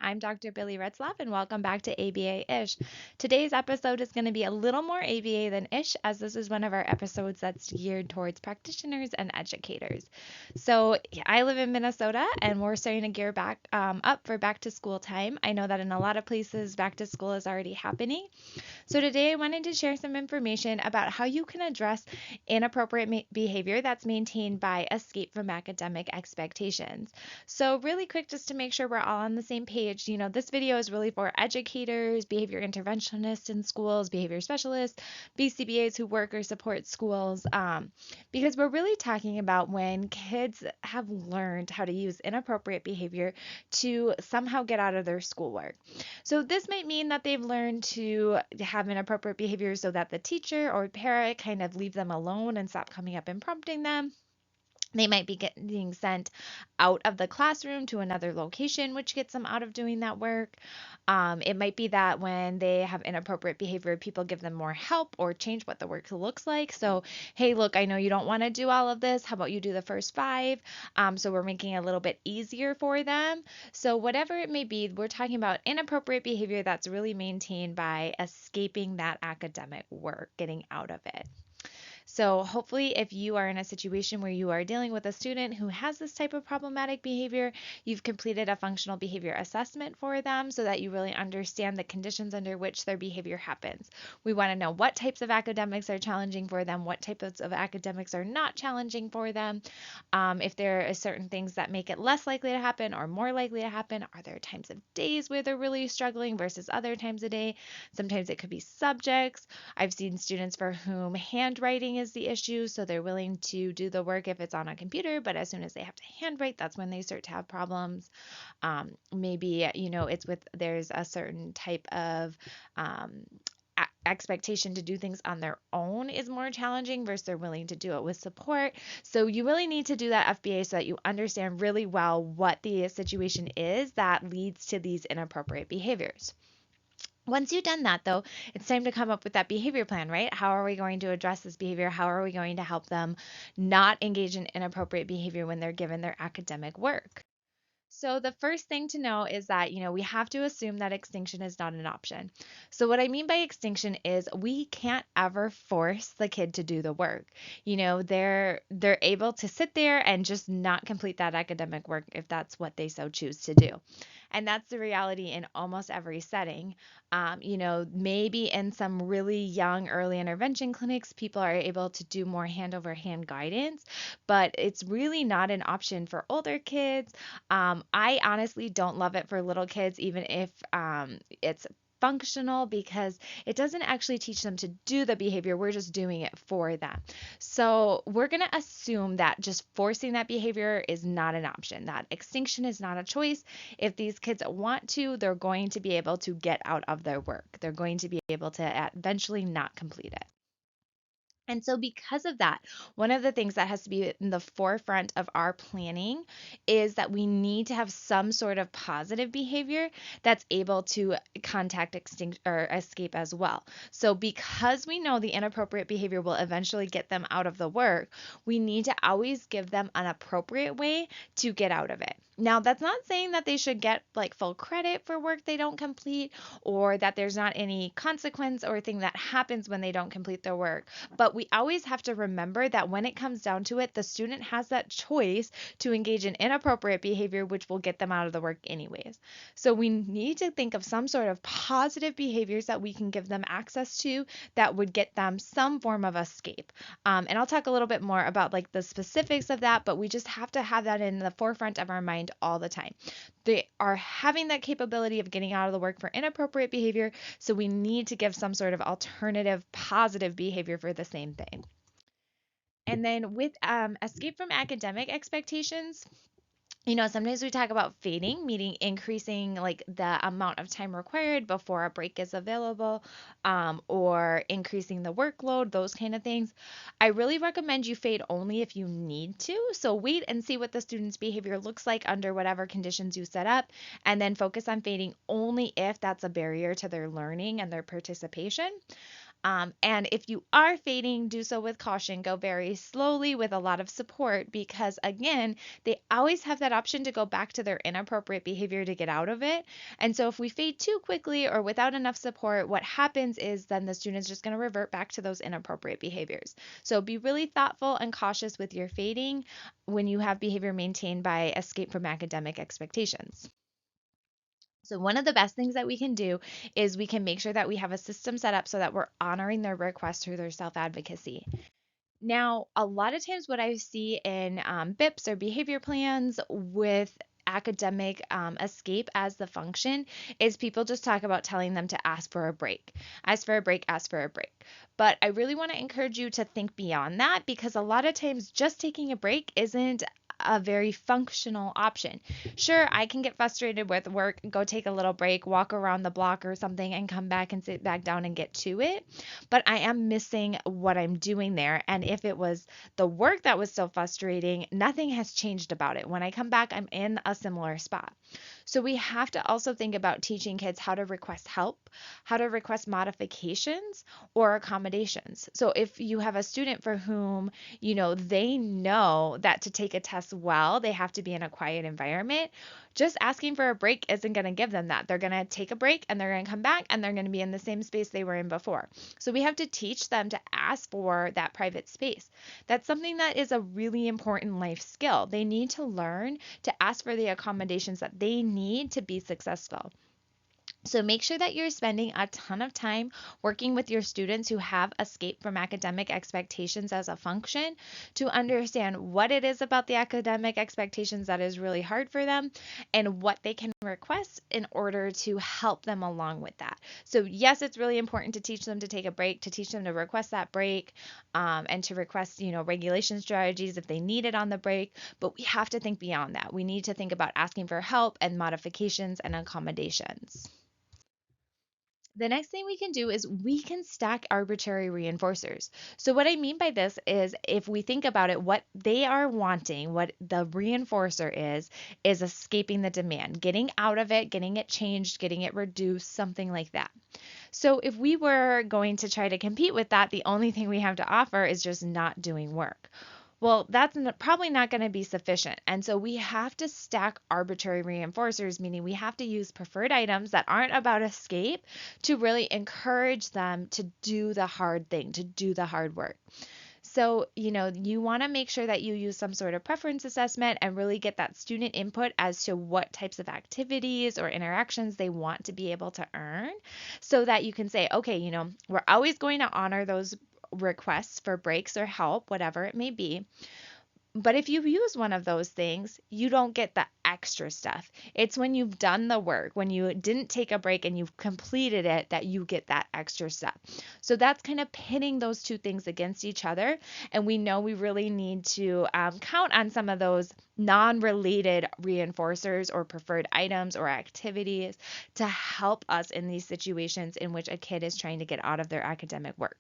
I'm Dr. Billy Retzlaff, and welcome back to ABA-ish. Today's episode is going to be a little more ABA than ish, as this is one of our episodes that's geared towards practitioners and educators. So I live in Minnesota, and we're starting to gear back up for back to school time. I know that in a lot of places, back to school is already happening. So today I wanted to share some information about how you can address inappropriate behavior that's maintained by escape from academic expectations. So really quick, just to make sure we're all on the same page, this video is really for educators, behavior interventionists in schools, behavior specialists, BCBAs who work or support schools, because we're really talking about when kids have learned how to use inappropriate behavior to somehow get out of their schoolwork. So this might mean that they've learned to have inappropriate behavior so that the teacher or parent kind of leave them alone and stop coming up and prompting them. They might be getting sent out of the classroom to another location, which gets them out of doing that work. It might be that when they have inappropriate behavior, people give them more help or change what the work looks like. So, hey, look, I know you don't want to do all of this. How about you do the first five? So we're making it a little bit easier for them. So whatever it may be, we're talking about inappropriate behavior that's really maintained by escaping that academic work, getting out of it. So hopefully if you are in a situation where you are dealing with a student who has this type of problematic behavior, you've completed a functional behavior assessment for them so that you really understand the conditions under which their behavior happens. We want to know what types of academics are challenging for them, what types of academics are not challenging for them. If there are certain things that make it less likely to happen or more likely to happen, are there times of days where they're really struggling versus other times a day? Sometimes it could be subjects. I've seen students for whom handwriting is the issue, so they're willing to do the work if it's on a computer, but as soon as they have to handwrite, that's when they start to have problems. Maybe, there's a certain type of expectation to do things on their own is more challenging versus they're willing to do it with support. So you really need to do that FBA so that you understand really well what the situation is that leads to these inappropriate behaviors. Once you've done that, though, it's time to come up with that behavior plan, right? How are we going to address this behavior? How are we going to help them not engage in inappropriate behavior when they're given their academic work? So the first thing to know is that, we have to assume that extinction is not an option. So what I mean by extinction is we can't ever force the kid to do the work. They're able to sit there and just not complete that academic work if that's what they so choose to do. And that's the reality in almost every setting. Maybe in some really young early intervention clinics, people are able to do more hand over hand guidance, but it's really not an option for older kids. I honestly don't love it for little kids, even if it's functional, because it doesn't actually teach them to do the behavior. We're just doing it for them. So we're going to assume that just forcing that behavior is not an option, that extinction is not a choice. If these kids want to, they're going to be able to get out of their work. They're going to be able to eventually not complete it. And so, because of that, one of the things that has to be in the forefront of our planning is that we need to have some sort of positive behavior that's able to contact extinct or escape as well. So, because we know the inappropriate behavior will eventually get them out of the work, we need to always give them an appropriate way to get out of it. Now, that's not saying that they should get like full credit for work they don't complete, or that there's not any consequence or thing that happens when they don't complete their work. But we always have to remember that when it comes down to it, the student has that choice to engage in inappropriate behavior, which will get them out of the work anyways. So we need to think of some sort of positive behaviors that we can give them access to that would get them some form of escape. And I'll talk a little bit more about like the specifics of that, but we just have to have that in the forefront of our mind all the time. They are having that capability of getting out of the work for inappropriate behavior, so we need to give some sort of alternative positive behavior for the same thing. And then with escape from academic expectations, sometimes we talk about fading, meaning increasing like the amount of time required before a break is available, or increasing the workload, those kind of things. I really recommend you fade only if you need to. So wait and see what the student's behavior looks like under whatever conditions you set up, and then focus on fading only if that's a barrier to their learning and their participation. And if you are fading, do so with caution. Go very slowly with a lot of support because, again, they always have that option to go back to their inappropriate behavior to get out of it. And so if we fade too quickly or without enough support, what happens is then the student's just going to revert back to those inappropriate behaviors. So be really thoughtful and cautious with your fading when you have behavior maintained by escape from academic expectations. So one of the best things that we can do is we can make sure that we have a system set up so that we're honoring their request through their self-advocacy. Now, a lot of times what I see in BIPs or behavior plans with academic escape as the function is people just talk about telling them to ask for a break. Ask for a break, ask for a break. But I really want to encourage you to think beyond that because a lot of times just taking a break isn't a very functional option. Sure, I can get frustrated with work, go take a little break, walk around the block or something, and come back and sit back down and get to it. But I am missing what I'm doing there. And if it was the work that was so frustrating, nothing has changed about it. When I come back, I'm in a similar spot. So we have to also think about teaching kids how to request help, how to request modifications or accommodations. So if you have a student for whom, they know that to take a test well, they have to be in a quiet environment, just asking for a break isn't going to give them that. They're going to take a break and they're going to come back and they're going to be in the same space they were in before. So we have to teach them to ask for that private space. That's something that is a really important life skill. They need to learn to ask for the accommodations that they need to be successful. So make sure that you're spending a ton of time working with your students who have escaped from academic expectations as a function to understand what it is about the academic expectations that is really hard for them and what they can request in order to help them along with that. So yes, it's really important to teach them to take a break, to teach them to request that break, and to request, regulation strategies if they need it on the break. But we have to think beyond that. We need to think about asking for help and modifications and accommodations. The next thing we can do is we can stack arbitrary reinforcers. So, what I mean by this is if we think about it, what they are wanting, what the reinforcer is escaping the demand, getting out of it, getting it changed, getting it reduced, something like that. So, if we were going to try to compete with that, the only thing we have to offer is just not doing work. Well, that's probably not going to be sufficient. And so we have to stack arbitrary reinforcers, meaning we have to use preferred items that aren't about escape to really encourage them to do the hard thing, to do the hard work. So, you want to make sure that you use some sort of preference assessment and really get that student input as to what types of activities or interactions they want to be able to earn so that you can say, okay, we're always going to honor those requests for breaks or help, whatever it may be. But if you use one of those things, you don't get the extra stuff. It's when you've done the work, when you didn't take a break and you've completed it, that you get that extra stuff. So that's kind of pitting those two things against each other. And we know we really need to count on some of those non-related reinforcers or preferred items or activities to help us in these situations in which a kid is trying to get out of their academic work.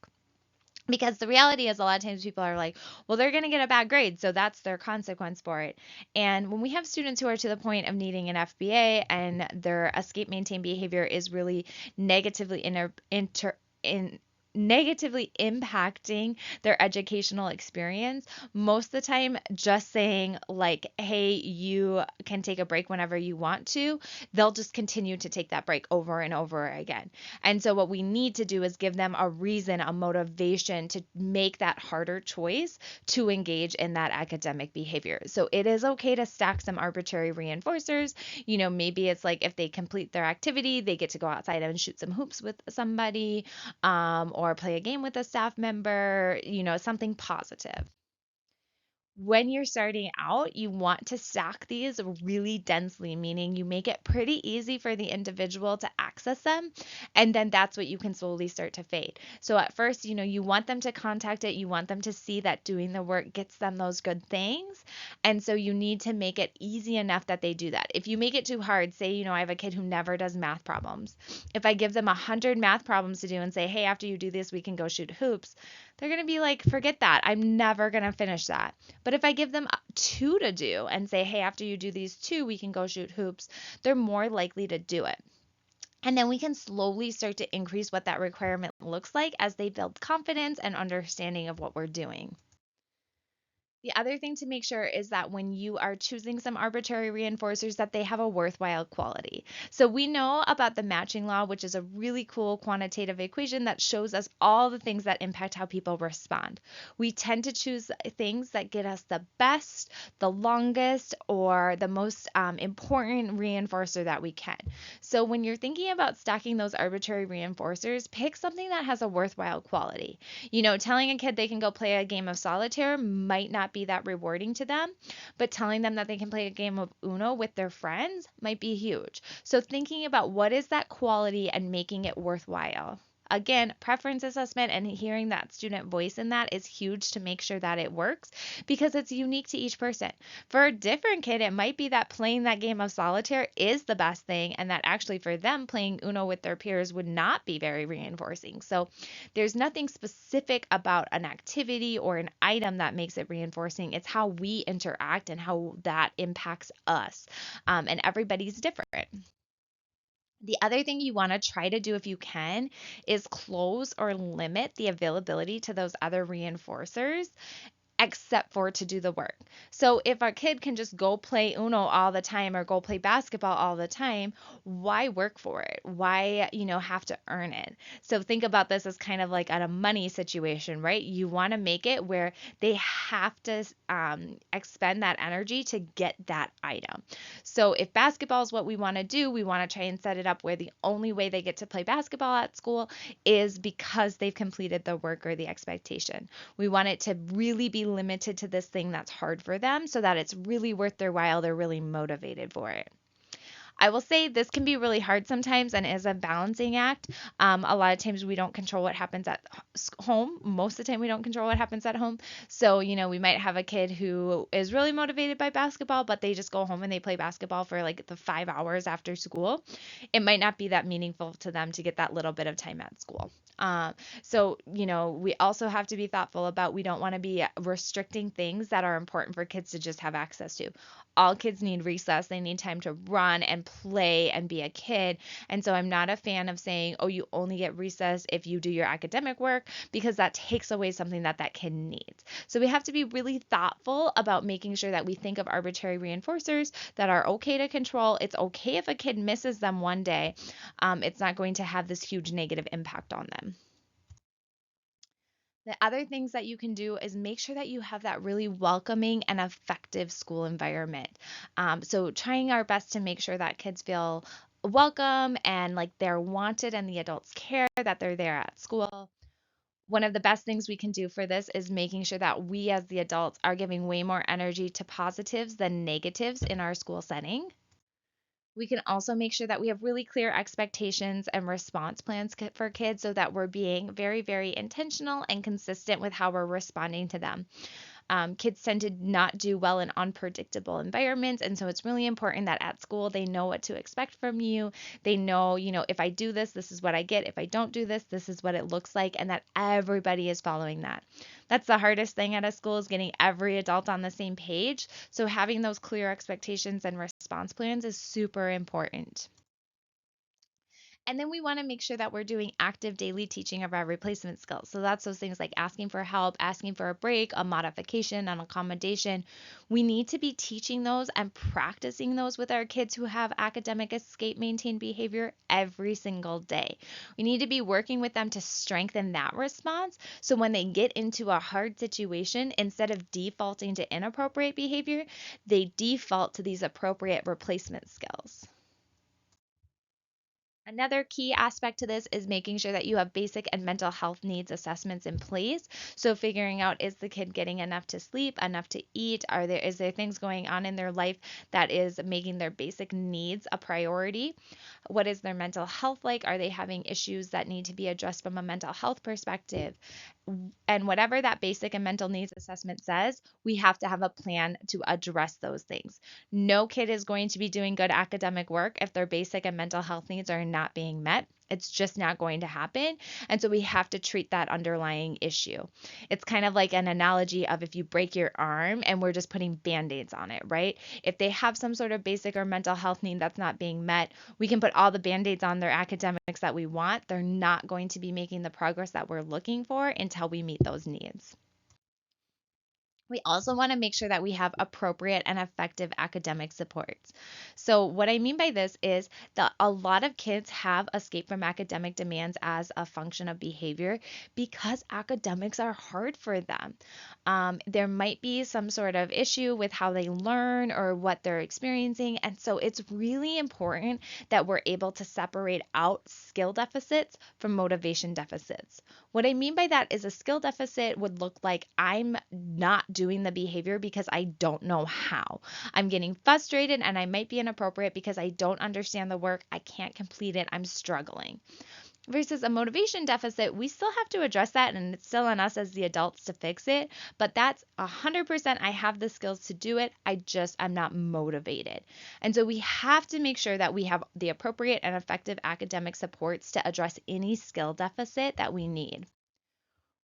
Because the reality is, a lot of times people are like, well, they're going to get a bad grade, so that's their consequence for it. And when we have students who are to the point of needing an FBA and their escape maintain behavior is really negatively negatively impacting their educational experience, most of the time just saying like, hey, you can take a break whenever you want to, they'll just continue to take that break over and over again. And so what we need to do is give them a reason, a motivation to make that harder choice to engage in that academic behavior. So it is okay to stack some arbitrary reinforcers. Maybe it's like if they complete their activity, they get to go outside and shoot some hoops with somebody, or play a game with a staff member, something positive. When you're starting out, you want to stack these really densely, meaning you make it pretty easy for the individual to access them. And then that's what you can slowly start to fade. So at first, you want them to contact it. You want them to see that doing the work gets them those good things. And so you need to make it easy enough that they do that. If you make it too hard, say, I have a kid who never does math problems. If I give them 100 math problems to do and say, hey, after you do this, we can go shoot hoops, they're going to be like, forget that. I'm never going to finish that. But if I give them 2 to do and say, hey, after you do these 2, we can go shoot hoops, they're more likely to do it. And then we can slowly start to increase what that requirement looks like as they build confidence and understanding of what we're doing. The other thing to make sure is that when you are choosing some arbitrary reinforcers that they have a worthwhile quality. So we know about the matching law, which is a really cool quantitative equation that shows us all the things that impact how people respond. We tend to choose things that get us the best, the longest, or the most important reinforcer that we can. So when you're thinking about stacking those arbitrary reinforcers, pick something that has a worthwhile quality. Telling a kid they can go play a game of solitaire might not be that rewarding to them, but telling them that they can play a game of Uno with their friends might be huge. So thinking about what is that quality and making it worthwhile. Again, preference assessment and hearing that student voice in that is huge to make sure that it works because it's unique to each person. For a different kid, it might be that playing that game of solitaire is the best thing, and that actually for them, playing Uno with their peers would not be very reinforcing. So there's nothing specific about an activity or an item that makes it reinforcing. It's how we interact and how that impacts us. And everybody's different. The other thing you want to try to do if you can is close or limit the availability to those other reinforcers except for to do the work. So if our kid can just go play Uno all the time or go play basketball all the time, why work for it? Why, have to earn it? So think about this as kind of like a money situation, right? You want to make it where they have to expend that energy to get that item. So if basketball is what we want to do, we want to try and set it up where the only way they get to play basketball at school is because they've completed the work or the expectation. We want it to really be limited to this thing that's hard for them so that it's really worth their while. They're really motivated for it. I will say this can be really hard sometimes and is a balancing act. A lot of times we don't control what happens at home. Most of the time we don't control what happens at home. So, we might have a kid who is really motivated by basketball, but they just go home and they play basketball for like the 5 hours after school. It might not be that meaningful to them to get that little bit of time at school. So, we also have to be thoughtful about we don't want to be restricting things that are important for kids to just have access to. All kids need recess. They need time to run and play and be a kid. And so I'm not a fan of saying, oh, you only get recess if you do your academic work, because that takes away something that kid needs. So we have to be really thoughtful about making sure that we think of arbitrary reinforcers that are okay to control. It's okay if a kid misses them one day. It's not going to have this huge negative impact on them. The other things that you can do is make sure that you have that really welcoming and effective school environment. So, trying our best to make sure that kids feel welcome and like they're wanted and the adults care that they're there at school. One of the best things we can do for this is making sure that we as the adults are giving way more energy to positives than negatives in our school setting. We can also make sure that we have really clear expectations and response plans for kids so that we're being very, very intentional and consistent with how we're responding to them. Kids tend to not do well in unpredictable environments. And so it's really important that at school they know what to expect from you. They know, if I do this, this is what I get. If I don't do this, this is what it looks like. And that everybody is following that. That's the hardest thing at a school is getting every adult on the same page. So having those clear expectations and response plans is super important. And then we want to make sure that we're doing active daily teaching of our replacement skills. So that's those things like asking for help, asking for a break, a modification, an accommodation. We need to be teaching those and practicing those with our kids who have academic escape maintained behavior every single day. We need to be working with them to strengthen that response. So when they get into a hard situation, instead of defaulting to inappropriate behavior, they default to these appropriate replacement skills. Another key aspect to this is making sure that you have basic and mental health needs assessments in place. So figuring out, is the kid getting enough to sleep, enough to eat? Is there things going on in their life that is making their basic needs a priority? What is their mental health like? Are they having issues that need to be addressed from a mental health perspective? And whatever that basic and mental needs assessment says, we have to have a plan to address those things. No kid is going to be doing good academic work if their basic and mental health needs are not being met. It's just not going to happen. And so we have to treat that underlying issue. It's kind of like an analogy of if you break your arm and we're just putting band-aids on it, right? If they have some sort of basic or mental health need that's not being met, we can put all the band-aids on their academics that we want. They're not going to be making the progress that we're looking for until we meet those needs. We also want to make sure that we have appropriate and effective academic supports. So, what I mean by this is that a lot of kids have escape from academic demands as a function of behavior because academics are hard for them. There might be some sort of issue with how they learn or what they're experiencing. And so, it's really important that we're able to separate out skill deficits from motivation deficits. What I mean by that is a skill deficit would look like I'm not doing the behavior because I don't know how. I'm getting frustrated and I might be inappropriate because I don't understand the work. I can't complete it. I'm struggling. Versus a motivation deficit, we still have to address that and it's still on us as the adults to fix it. But that's 100% I have the skills to do it. I'm not motivated. And so we have to make sure that we have the appropriate and effective academic supports to address any skill deficit that we need.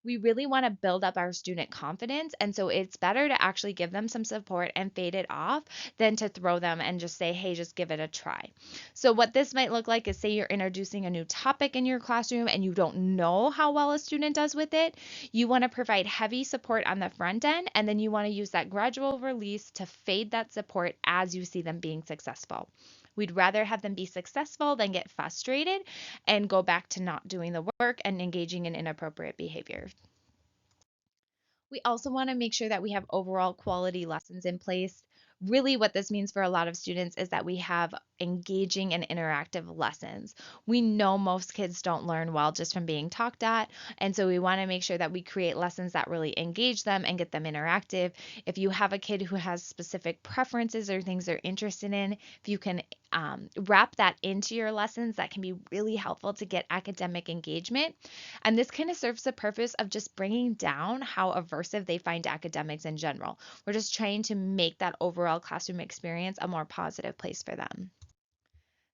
We really want to build up our student confidence. And so it's better to actually give them some support and fade it off than to throw them and just say, hey, just give it a try. So, what this might look like is say you're introducing a new topic in your classroom and you don't know how well a student does with it. You want to provide heavy support on the front end, and then you want to use that gradual release to fade that support as you see them being successful. We'd rather have them be successful than get frustrated and go back to not doing the work and engaging in inappropriate behavior. We also want to make sure that we have overall quality lessons in place. Really, what this means for a lot of students is that we have engaging and interactive lessons. We know most kids don't learn well just from being talked at, and so we want to make sure that we create lessons that really engage them and get them interactive. If you have a kid who has specific preferences or things they're interested in, if you can wrap that into your lessons, that can be really helpful to get academic engagement. And this kind of serves the purpose of just bringing down how aversive they find academics in general. We're just trying to make that overall classroom experience a more positive place for them.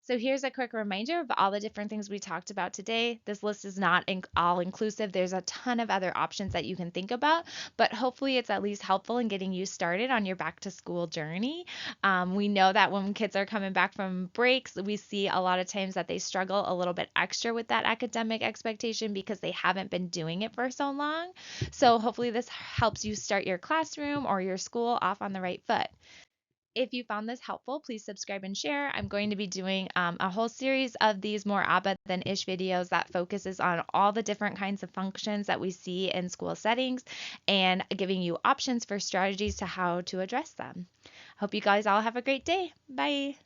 So here's a quick reminder of all the different things we talked about today. This list is not all inclusive. There's a ton of other options that you can think about, but hopefully it's at least helpful in getting you started on your back to school journey. We know that when kids are coming back from breaks, we see a lot of times that they struggle a little bit extra with that academic expectation because they haven't been doing it for so long. So hopefully this helps you start your classroom or your school off on the right foot. If you found this helpful, please subscribe and share. I'm going to be doing a whole series of these more ABBA than ish videos that focuses on all the different kinds of functions that we see in school settings and giving you options for strategies to how to address them. Hope you guys all have a great day. Bye.